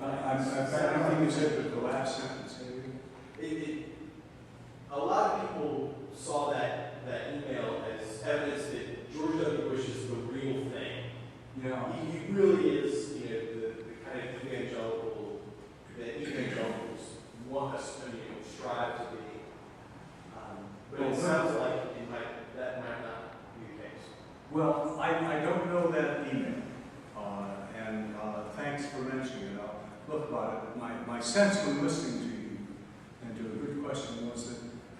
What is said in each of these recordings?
I don't think you said the last sentence, maybe? A lot of people saw that email as evidence that George W. Bush is the real thing. Yeah. He really is, the kind of evangelical that evangelicals want us to, strive to be. But it sounds like that might not be the case. Well, I don't know that email, and thanks for mentioning it. I'll look about it. My sense when listening to you and to a good question was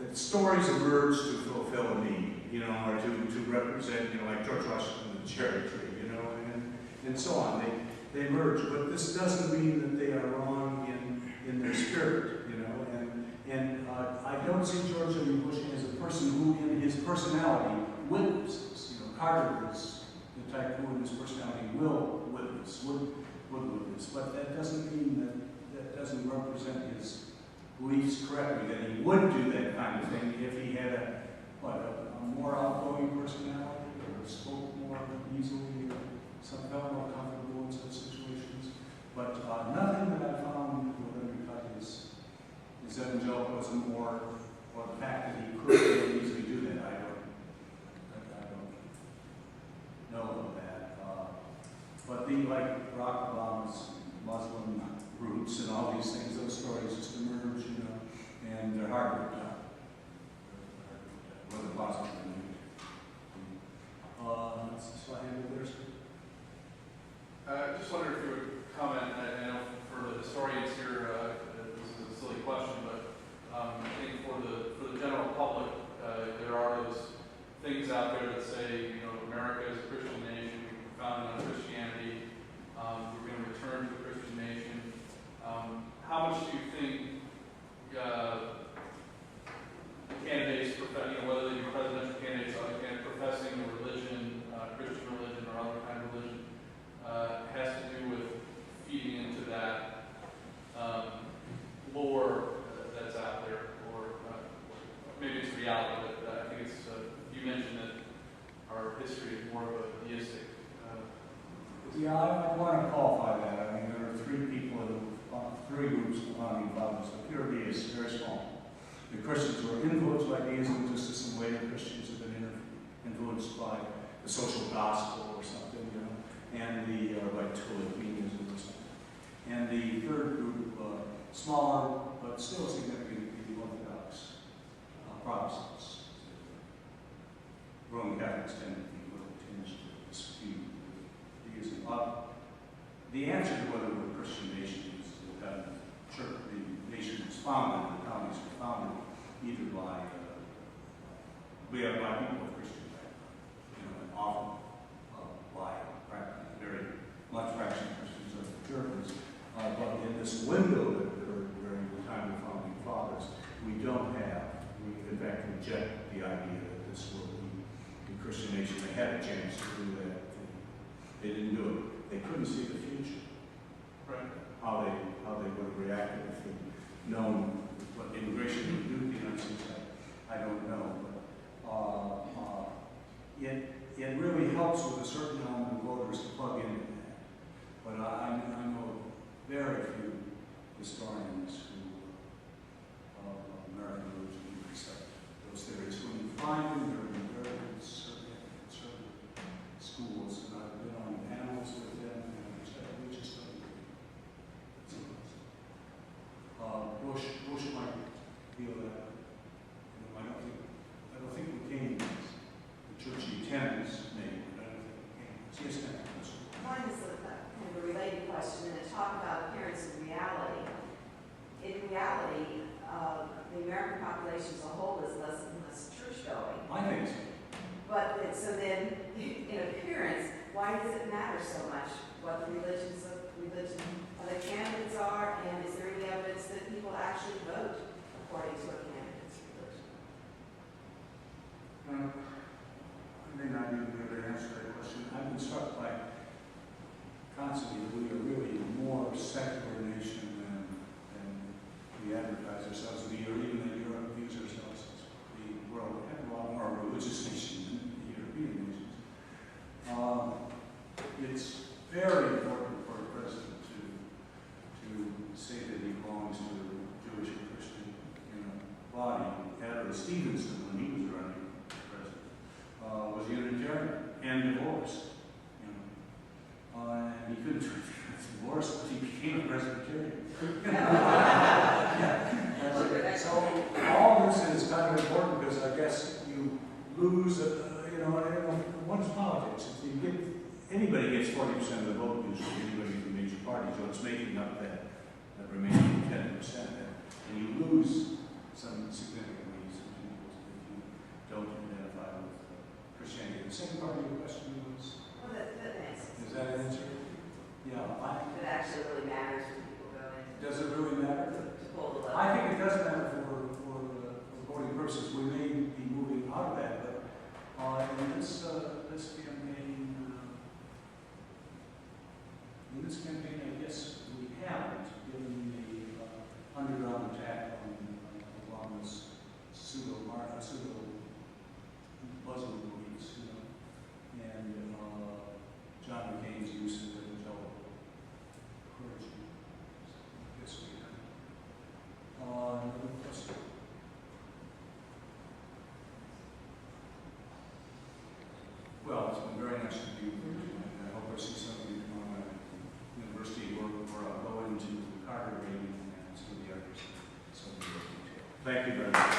that stories emerge to fulfill a need, or to represent, like George Washington, the cherry tree, and so on. They emerge, but this doesn't mean that they are wrong in their spirit, and I don't see George W. Bush as a person who, in his personality, witnesses. Carter is the type who, in his personality, will witness, would witness, but that doesn't mean that doesn't represent his beliefs correctly, that he would do that kind of thing if he had a more outgoing personality, or spoke more easily, or felt more comfortable in such situations. But nothing that I found would undercut his evangelicalism or the fact that he could very easily do that. I don't know of that. But like Barack Obama's Muslim roots and all these things, those stories just emerge, and they're hard to tell. Whether possible. So I have there. I just wonder if you would comment. I know for the historians here, this is a silly question, but I think for the general public, there are those things out there that say, America is a Christian nation, founded on Christianity. We're going to return to a Christian nation. How much do you think candidates, whether they be presidential candidates or professing a religion, Christian religion or other kind of religion, has to do with feeding into that lore that's out there, or maybe it's reality, but I think it's, you mentioned that our history is more of a theistic. Yeah, I want to qualify that. I mean, there are three groups of founding fathers. The purity is very small. The Christians were influenced by deism just as some later Christians have been influenced by the social gospel or something, and by Tullianism or something. And the third group, smaller but still significant, the Orthodox Protestants. Roman Catholics tend to be a little tinged with dispute with deism. The answer to whether we're a Christian nation is that the nation was founded, the colonies were founded either by people of Christian background, and often by very much fraction Christians of the Germans. But in this window that occurred during the time of the founding fathers, we in fact reject the idea that this will be a Christian nation. They had a chance to do that. They didn't do it. They couldn't see the future. Right. How they would have reacted if they'd known what immigration would do to the United States, I don't know. But it really helps with a certain element of voters to plug into that. But I know very few historians who American religion who accept those theories. When you find them, they're in very conservative schools, and I've been on panels with them, and we just don't agree. Bush might feel that. I don't think McCain does. The churchy tenants maybe, but I don't think McCain does. Yes, ma'am. Mine is kind of a related question, and it talked about appearance and reality. In reality, the American population as a whole is less and less church-going. I think so. But so then, in appearance, why does it matter so much what the religion of the candidates are, and is there any evidence that people actually vote according to a candidate's religion? I may not even be able to answer that question. I've been struck by constantly that we are really a more secular nation than we advertise ourselves to be, or even that Europe views ourselves as the world. We have a lot more religious nation than the European nations. It's very important for say that he belongs to the Jewish or Christian, body. Adler Stevenson, when he was running for president, was Unitarian and divorced. And he couldn't divorce, but he became a Presbyterian. So all this is kind of important because I guess you lose, one's politics. If you get anybody gets 40% of the vote, usually anybody from major parties, so it's making up that remaining 10%, and you lose some significantly some people if you don't identify with Christianity. The second part of your question was. Well, that makes sense. Does that answer? Yeah. It actually really matters when people go in Does it really matter? to pull the lever. I think it does matter for voting purposes. We may be moving out of that, but in this campaign, I guess we haven't, given the underground attack on Obama's pseudo Muslim beliefs, and John McCain's use of evangelical clergy. Yes, we have. Another question? Well, it's been very nice to be with you, and I hope I see some of you tomorrow at University where I'll go into the Carter rating and some of the others. Thank you very much.